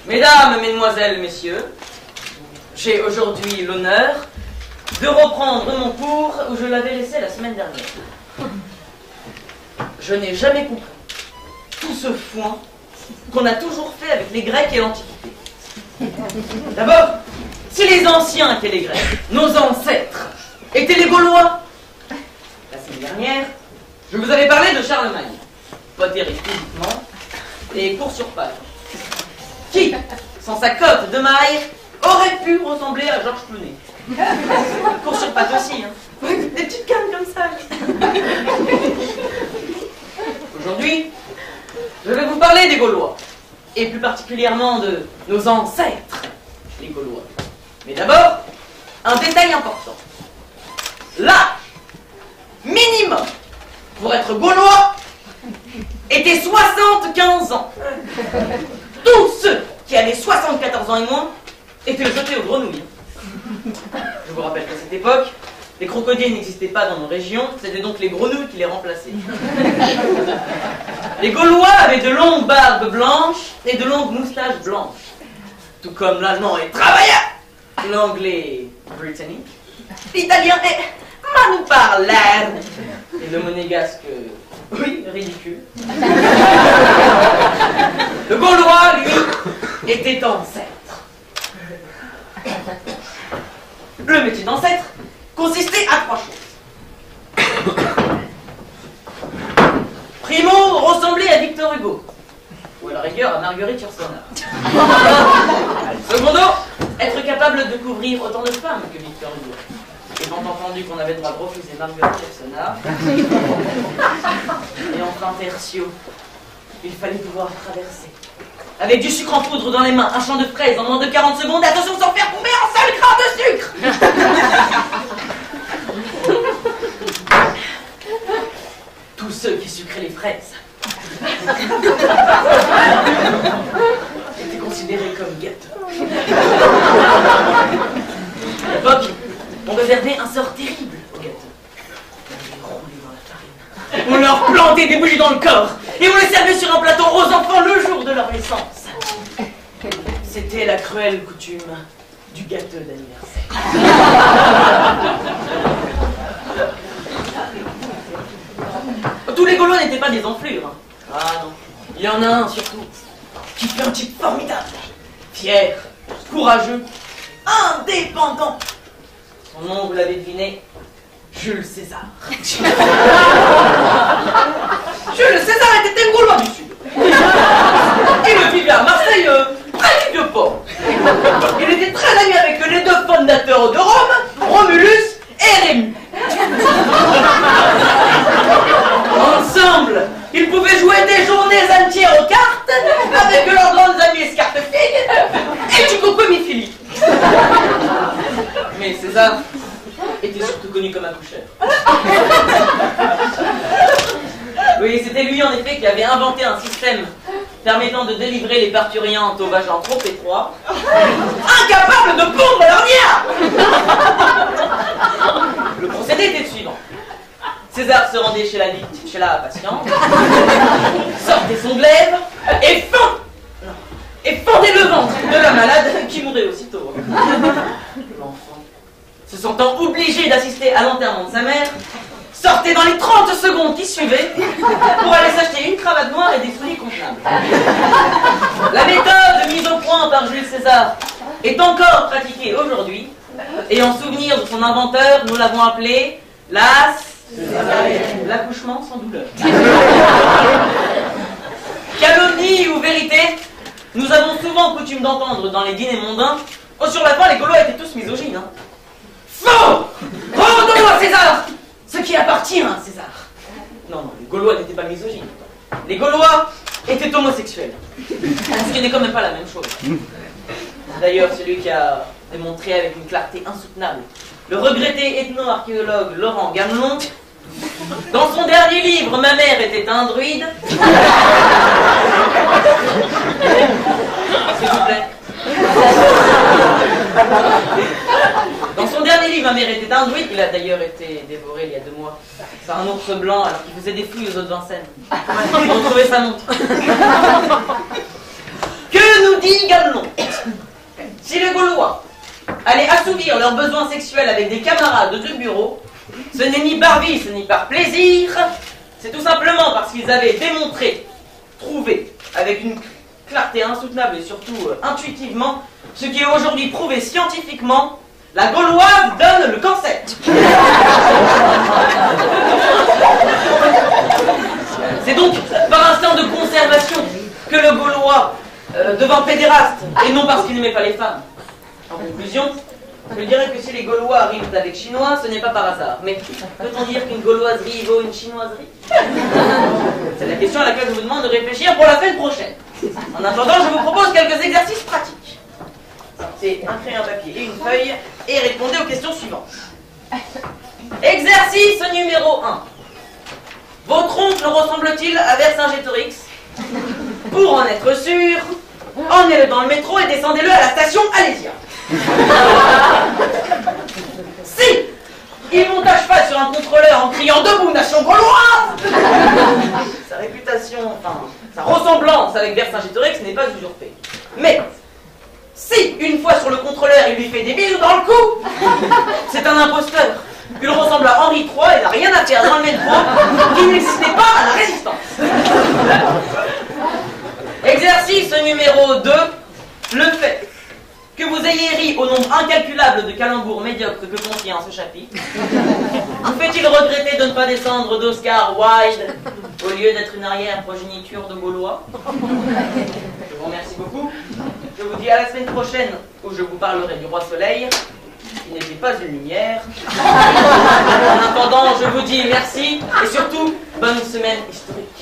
Mesdames, Mesdemoiselles, Messieurs, j'ai aujourd'hui l'honneur de reprendre mon cours où je l'avais laissé la semaine dernière. Je n'ai jamais compris tout ce foin qu'on a toujours fait avec les Grecs et l'Antiquité. D'abord, si les anciens étaient les Grecs, nos ancêtres étaient les Gaulois. La semaine dernière, je vous avais parlé de Charlemagne, pas terrible physiquement, et court sur pattes. Qui, sans sa cotte de maille, aurait pu ressembler à Georges Clooney. Court sur pattes aussi, hein. Des petites cannes comme ça. Aujourd'hui, je vais vous parler des Gaulois, et plus particulièrement de nos ancêtres, les Gaulois. Mais d'abord, un détail important. L'âge minimum pour être Gaulois était 75 ans. Tous ceux qui avaient 74 ans et moins étaient jetés aux grenouilles. Je vous rappelle qu'à cette époque, les crocodiles n'existaient pas dans nos régions, c'était donc les grenouilles qui les remplaçaient. Les Gaulois avaient de longues barbes blanches et de longues moustaches blanches. Tout comme l'allemand est travailleur, l'anglais britannique, l'italien est manoparleur et le monégasque, oui, ridicule. Le Gaulois, lui, était ancêtre. Le métier d'ancêtre consistait à 3 choses. Primo, ressembler à Victor Hugo, ou à la rigueur à Marguerite Yourcenar. Secondo, être capable de couvrir autant de femmes que Victor Hugo. Étant entendu qu'on avait le droit de refuser Marguerite Yourcenar. Et enfin, tertio, il fallait pouvoir traverser, avec du sucre en poudre dans les mains, un champ de fraises en moins de 40 secondes, attention sans faire tomber un seul grain de sucre. Tous ceux qui sucraient les fraises étaient considérés comme gâteux. À l'époque, on réservait un sort terrible aux gâteux. On les roulait dans la farine. On leur plantait des bougies dans le corps et on les servait sur un plateau aux enfants le jour de leur naissance. C'était la cruelle coutume du gâteux d'anniversaire. Tous les Gaulois n'étaient pas des enflures. Hein. Ah non. Il y en a un surtout qui fait un type formidable, fier, courageux, indépendant. Son nom, vous l'avez deviné, Jules César. Jules César était un Gaulois du Sud. Il vivait à Marseille, près du Vieux-Port. Il était très ami avec les 2 fondateurs de Rome, Romulus et Rémus. Ensemble, ils pouvaient jouer des journées entières aux cartes avec leurs grandes amies escarpefilles et du coco-mi-philippe. Mais César était surtout connu comme accoucheur. Oui, c'était lui en effet qui avait inventé un système permettant de délivrer les parturientes au vagin trop étroit, incapable de pondre leur nière. Le procédé était le suivant. César se rendait chez la patiente, sortait son glaive et fendait le ventre de la malade qui mourait aussitôt. L'enfant, se sentant obligé d'assister à l'enterrement de sa mère, sortait dans les 30 secondes qui suivaient pour aller s'acheter une cravate noire et des souliers convenables. La méthode mise au point par Jules César est encore pratiquée aujourd'hui et en souvenir de son inventeur, nous l'avons appelé l'accouchement sans douleur. Calomnie ou vérité, nous avons souvent coutume d'entendre dans les dîners mondains sur la fin les Gaulois étaient tous misogynes. Hein. Faux! Rendons à César ce qui appartient à César. Non, les Gaulois n'étaient pas misogynes. Les Gaulois étaient homosexuels. Ce qui n'est quand même pas la même chose. D'ailleurs, celui qui a démontré avec une clarté insoutenable le regretté ethno-archéologue Laurent Gamelon. Dans son dernier livre, Ma mère était un druide. S'il vous plaît. Dans son dernier livre, Ma mère était un druide, il a d'ailleurs été dévoré il y a 2 mois. C'est un ours blanc alors qu'il faisait des fouilles aux eaux de Vincennes. Ils ont trouvé sa montre. Que nous dit Gamelon? Si les Gaulois allaient assouvir leurs besoins sexuels avec des camarades de bureau, ce n'est ni par vice ni par plaisir, c'est tout simplement parce qu'ils avaient démontré, trouvé, avec une clarté insoutenable et surtout intuitivement, ce qui est aujourd'hui prouvé scientifiquement, la Gauloise donne le cancer. C'est donc par instinct de conservation que le Gaulois devint pédéraste, et non parce qu'il n'aimait pas les femmes. En conclusion, je dirais que si les Gaulois arrivent avec Chinois, ce n'est pas par hasard. Mais peut-on dire qu'une Gauloiserie vaut une Chinoiserie? C'est la question à laquelle je vous demande de réfléchir pour la semaine prochaine. En attendant, je vous propose quelques exercices pratiques. C'est un crayon, un papier et une feuille, et répondez aux questions suivantes. Exercice numéro 1. Votre oncle ressemble-t-il à Vercingétorix? Pour en être sûr, emmenez-le dans le métro et descendez-le à la station Alésia. Si il monte à cheval sur un contrôleur en criant « Debout, nation gauloise !» sa réputation, enfin, sa ressemblance avec Vercingétorix n'est pas usurpée. Mais, si, une fois sur le contrôleur, il lui fait des bisous dans le cou, c'est un imposteur. Il ressemble à Henri III et n'a rien à faire dans le métro, qui n'existait pas à la Résistance. Exercice numéro 2. Le fait que vous ayez ri au nombre incalculable de calembours médiocres que contient ce chapitre vous fait-il regretter de ne pas descendre d'Oscar Wilde au lieu d'être une arrière-progéniture de Gaulois? Je vous remercie beaucoup. Je vous dis à la semaine prochaine où je vous parlerai du roi Soleil, qui n'était pas une lumière. En attendant, je vous dis merci et surtout, bonne semaine historique.